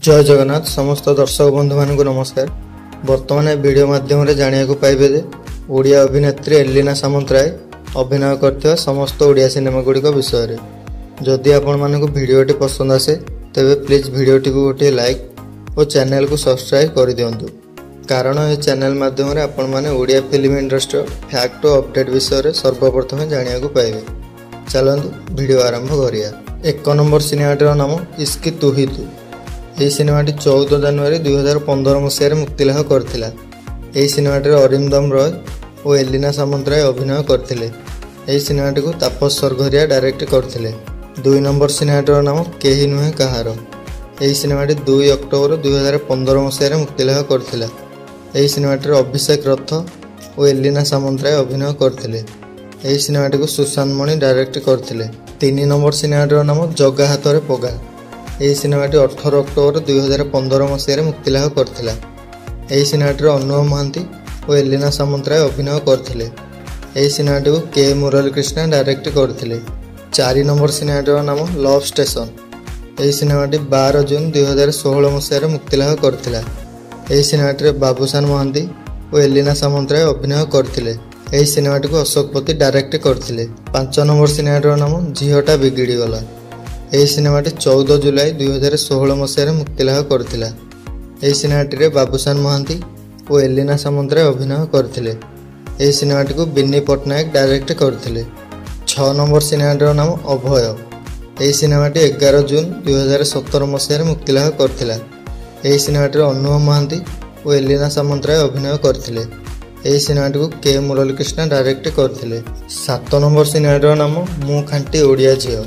जय जगन्नाथ समस्त दर्शक बंधु मान नमस्कार। वर्तमान वीडियो माध्यम जाना पाइबे जे ओडिया अभिनेत्री एलिना सामंतराय अभिनय करथिबा समस्त ओडिया सिनेमा गुड़िक विषय। जदि आपण मानक वीडियोटी पसंद आसे तेबे प्लीज वीडियोटी को गोटे लाइक और चैनल को सब्सक्राइब कर दियंतु, कारण ये चैनल माध्यम आपण माने ओडिया फिल्म इंडस्ट्री फैक्ट और अपडेट विषय सर्वप्रथम जाना पाइबे। चलतु वीडियो आरंभ करिया। 1 नंबर सिनेमाटर नाम इश्क तू ही तू। यह सिनेमाटी 14 जनवरी 2015 मसीह मुक्ति लाभ करथिला। यह सिनेमाटी अरिंदम रॉय और एलिना सामंतराय अभिनय करथिले। यह सिनेमाटी को तापस सरघरिया डायरेक्ट करथिले। 2 नंबर सिनेमाटर नाम केही नुहे कहार। यह सिनेमाटी 2 अक्टोबर 2015 मसीह मुक्ति लाभ करथिला। यह सिनेमाटी अभिषेक रथ और एलिना सामंतराय अभिनय करथिले। यह सिनेमाटी को सुशांत मणि डायरेक्ट करथिले। 3 नंबर सिनेमाटर नाम जगा हाथ में पगा। यह सिनेमाटी 18 अक्टोबर 2015 मसीह मुक्ति लाभ करथिला। यह सिनेमाटी अनुव महांती और एलिना सामंतराय अभिनय करथिले। यह सिनेमाटी को के मुरली कृष्णा डायरेक्ट करथिले। 4 नंबर सिनेमाटर नाम लव स्टेशन। यह सिनेमाटी 12 जून 2016 मसीह मुक्ति लाभ करथिला। यह सिनेमाटी बाबूसान महांती और एलिना सामंतराय अभिनय करथिले। यह सिनेमाटी को अशोकपति डायरेक्ट करथिले। 5 नंबर सिनेमाटर नाम झीटा बिगिड़ी गला। यह सिनेमाटी 14 जुलाई 2016 मसीह मुक्ति लाभ करथिला। यह सिनेमाटी बाबूसान महांती और एलिना सामंतराय अभिनय करथिले। यह सिनेमाटी को बिन्नी पट्टनायक डायरेक्ट करथिले। 6 नंबर सिनेमाटर नाम अभय। यह सिनेमाटी 11 जून 2017 मसीह मुक्ति लाभ करथिला। यह सिनेमाटी अनुव महांती और एलिना सामंतराय अभिनय करथिले। यह सिनेमाटी को के मुरली कृष्णा डायरेक्ट करथिले। 7 नंबर सिनेमाटर नाम मु खांटी ओडिया झियो।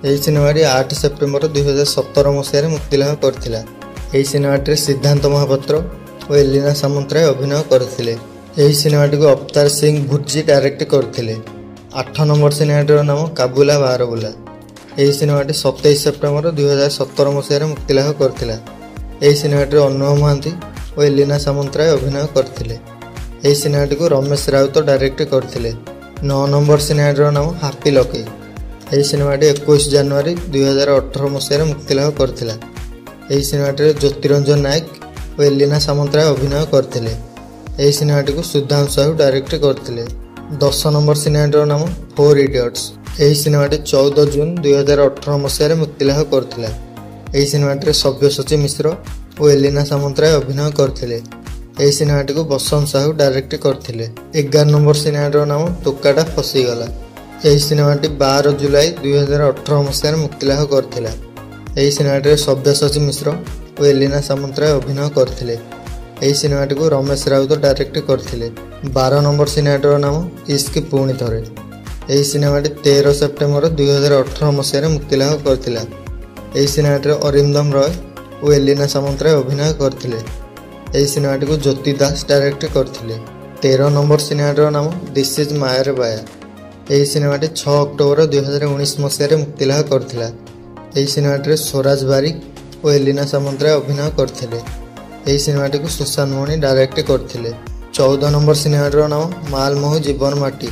यह सिनेमाटी 8 सेप्टेम्बर 2017 मसीह मुक्ति लाभ करथिला। यह सिनेमाटी सिद्धांत महापात्र और एलिना सामंतराय अभिनय करथिले। यह सिनेमाटी को अवतार सिंह भुर्जी डायरेक्ट करथिले। 8 नंबर सिनेमाटर नाम काबुला बारबुला। यह सिनेमाटी 27 सेप्टेम्बर 2017 मसीह मुक्ति लाभ करथिला। यह सिनेमाटी अनुव महांती और एलिना सामंतराय अभिनय करथिले। यह सिनेमाटी को रमेश राउत डायरेक्ट करथिले। 9 नंबर सिनेमाटर नाम हापी लकी। यह सिनेमाटी 21 जनवरी 2018 मसीह मुक्ति लाभ करथिला। यह सिनेमाटी ज्योतिरंजन नायक और एलिना सामंतराय अभिनय करथिले। यह सिनेमाटी को सुधांशु साहू डायरेक्ट करथिले। 10 नंबर सिनेमाटर नाम 4 इडियट्स। यह सिनेमाटी 14 जून 2018 मसीह मुक्ति लाभ करथिला। यह सिनेमाटी सव्यसाची मिश्र और एलिना सामंतराय अभिनय करथिले। यह सिनेमाटी को बसंत साहू डायरेक्ट करथिले। 11 नंबर सिनेमाटर नाम टोकाटा फसीगला। यह सिनेमाटी 12 जुलाई 2018 मसीह मुक्ति लाभ करथिला। यह सिनेमाटी सव्यसाची मिश्र और एलिना सामंतराय अभिनय करथिले। यह सिनेमाटी को रमेश राउत डायरेक्ट करथिले। 12 नंबर सिनेमाटर नाम इश्क पुणी थरे। यह सिनेमाटी 13 सेप्टेम्बर 2018 मसीह मुक्ति लाभ करथिला। यह सिनेमाटी अरिंदम रॉय और एलिना सामंतराय अभिनय करथिले। यह सिनेमाटी को ज्योति दास डायरेक्ट करथिले। 13 नंबर सिनेमाटर नाम दिस इज मायर बाया। यह सिनेमाटी 6 अक्टोबर 2019 मसीह मुक्ति लाभ करथिला। यह सिनेमाटी स्वराज बारिक और एलिना सामंतराय अभिनय करथिले। यह सिनेमाटी को सुशांत मणि डायरेक्ट करथिले। 14 नंबर सिनेमाटर नाम मालमोह जीवन माटी।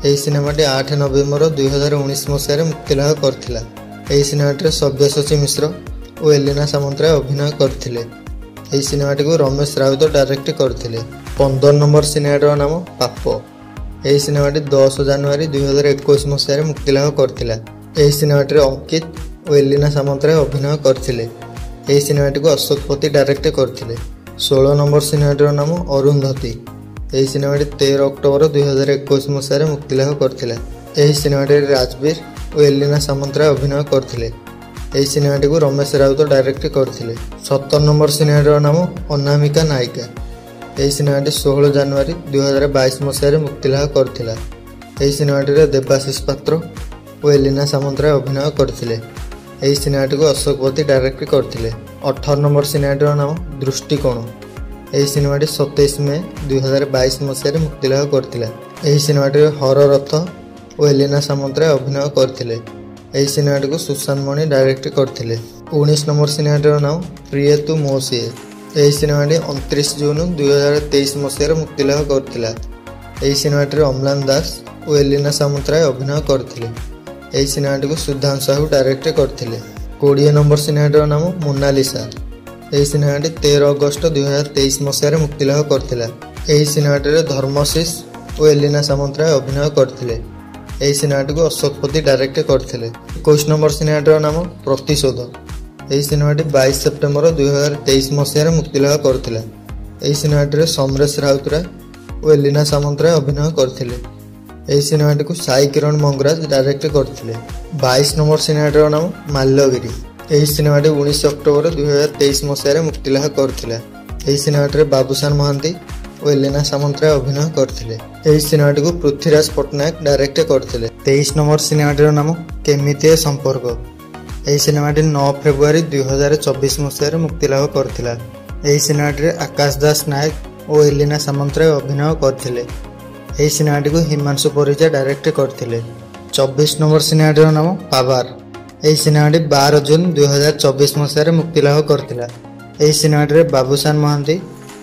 यह सिनेमाटी 8 नवेम्बर 2019 मसीह मुक्ति लाभ करथिला। यह सिनेमाटी सव्यसाची मिश्र और एलिना सामंतराय अभिनय करथिले। यह सिनेमाटी को रमेश राउत डायरेक्ट करथिले। 15 नंबर सिनेमाटर नाम पाप। यह सिनेमाटी 10 जनवरी 2021 मसीह मुक्ति लाभ करथिला। यह सिनेमाटी अंकित और एलिना सामंतराय अभिनय करथिले। यह सिनेमाटी को अशोकपति डायरेक्ट करथिले। 16 नंबर सिनेमाटर नाम अरुंधति। यह सिनेमाटी 13 अक्टोबर 2021 मसीह मुक्ति लाभ करथिला। यह सिनेमाटी राजवीर और एलिना सामंतराय अभिनय करथिले। यह सिनेमाटी को रमेश राउत डायरेक्ट करथिले। 17 नंबर सिनेमाटर नाम अनामिका नायिका। यह सिनेमाटी 16 जनवरी 2022 मसीह मुक्ति लाभ करथिला। यह सिनेमाटी देवाशीष पात्र और एलिना सामंतराय अभिनय करथिले। यह सिनेमाटी को अशोकपति डायरेक्ट करथिले। 18 नंबर सिनेमाटर नाम दृष्टिकोण। यह सिनेमाटी 27 मई 2022 मसीह मुक्ति लाभ करथिला। यह सिनेमाटी हर रथ और एलिना सामंतराय अभिनय करथिले। यह सिनेमाटी को सुशांत मणि डायरेक्ट करथिले। 19 नंबर सिनेमाटर नाम प्रिय तू मो सिए। यह सिनेमाटी 29 जून 2023 मसीह मुक्ति लाभ करथिला। यह सिनेमाटी अम्लान दास और एलिना सामंतराय अभिनय करथिले। यह सिनेमाटी को सुधांशु साहू डायरेक्ट करथिले। 20 नंबर सिनेमाटर नाम मोनालिसा। ଏହି ସିନେମାଟି 13 ଅଗଷ୍ଟ 2023 ମସିହାରେ ମୁକ୍ତିଲାଭ କରିଥିଲା। ଏହି ସିନେମାଟିରେ ଧର୍ମଶିଷ ଓ ଏଲିନା ସାମନ୍ତରାୟ ଅଭିନୟ କରିଥିଲେ। ଏହି ସିନେମାଟିକୁ ଅଶୋକପତି ଡାଇରେକ୍ଟ କରିଥିଲେ। 21 ନମ୍ବର ସିନେମାଟିର ନାମ ପ୍ରତିଶୋଧ। ଏହି ସିନେମାଟି 22 ସେପ୍ଟେମ୍ବର 2023 ମସିହାରେ ମୁକ୍ତିଲାଭ କରିଥିଲା। ଏହି ସିନେମାଟିରେ ସମରେଶ ରାଉତରାୟ ଓ ଏଲିନା ସାମନ୍ତରାୟ ଅଭିନୟ କରିଥିଲେ। ଏହି ସିନେମାଟିକୁ ସାଇ କିରଣ ମଙ୍ଗରାଜ ଡାଇରେକ୍ଟ କରିଥିଲେ। 22 ନମ୍ବର ସିନେମାଟିର ନାମ ମାଲ୍ୟଗିରି। ଏହି ସିନେମାଟି 19 ଅକ୍ଟୋବର 2023 ମସିହାରେ ମୁକ୍ତିଲାଭ କରିଥିଲା। ଏହି ସିନେମାଟିରେ ବାବୁସାନ ମହାନ୍ତି ଓ ଏଲିନା ସାମନ୍ତରାୟ ଅଭିନୟ କରିଥିଲେ। ଏହି ସିନେମାଟିକୁ ପୃଥ୍ୱୀରାଜ ପଟ୍ଟନାୟକ ଡାଇରେକ୍ଟ କରିଥିଲେ। 23 ନମ୍ବର ସିନେମାଟିର ନାମ କେମିତି ଏ ସମ୍ପର୍କ। ଏହି ସିନେମାଟି 9 ଫେବୃଆରୀ 2024 ମସିହାରେ ମୁକ୍ତିଲାଭ କରିଥିଲା। ଏହି ସିନେମାଟିରେ ଆକାଶ ଦାସ ନାୟକ ଓ ଏଲିନା ସାମନ୍ତରାୟ ଅଭିନୟ କରିଥିଲେ। ଏହି ସିନେମାଟିକୁ ହିମାଂଶୁ ପରିଜା ଡାଇରେକ୍ଟ କରିଥିଲେ। 24 ନମ୍ବର ସିନେମାଟିର ନାମ ପାୱାର। ଏହି ସିନେମାଟି 12 ଜୁନ 2024 ମସିହାରେ ମୁକ୍ତିଲାଭ କରିଥିଲା। ଏହି ସିନେମାଟିରେ ବାବୁସାନ ମହାନ୍ତି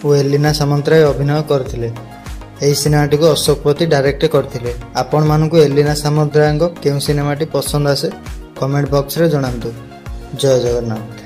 ଓ ଏଲିନା ସାମନ୍ତରାୟ ଅଭିନୟ କରିଥିଲେ। ଏହି ସିନେମାଟିକୁ ଅଶୋକପତି ଡାଇରେକ୍ଟ କରିଥିଲେ। ଆପଣମାନଙ୍କୁ ଏଲିନା ସାମନ୍ତରାୟଙ୍କ କେଉଁ ସିନେମାଟି ପସନ୍ଦ ଆସେ କମେଣ୍ଟ ବକ୍ସରେ ଜଣାନ୍ତୁ। ଜୟ ଜଗନ୍ନାଥ।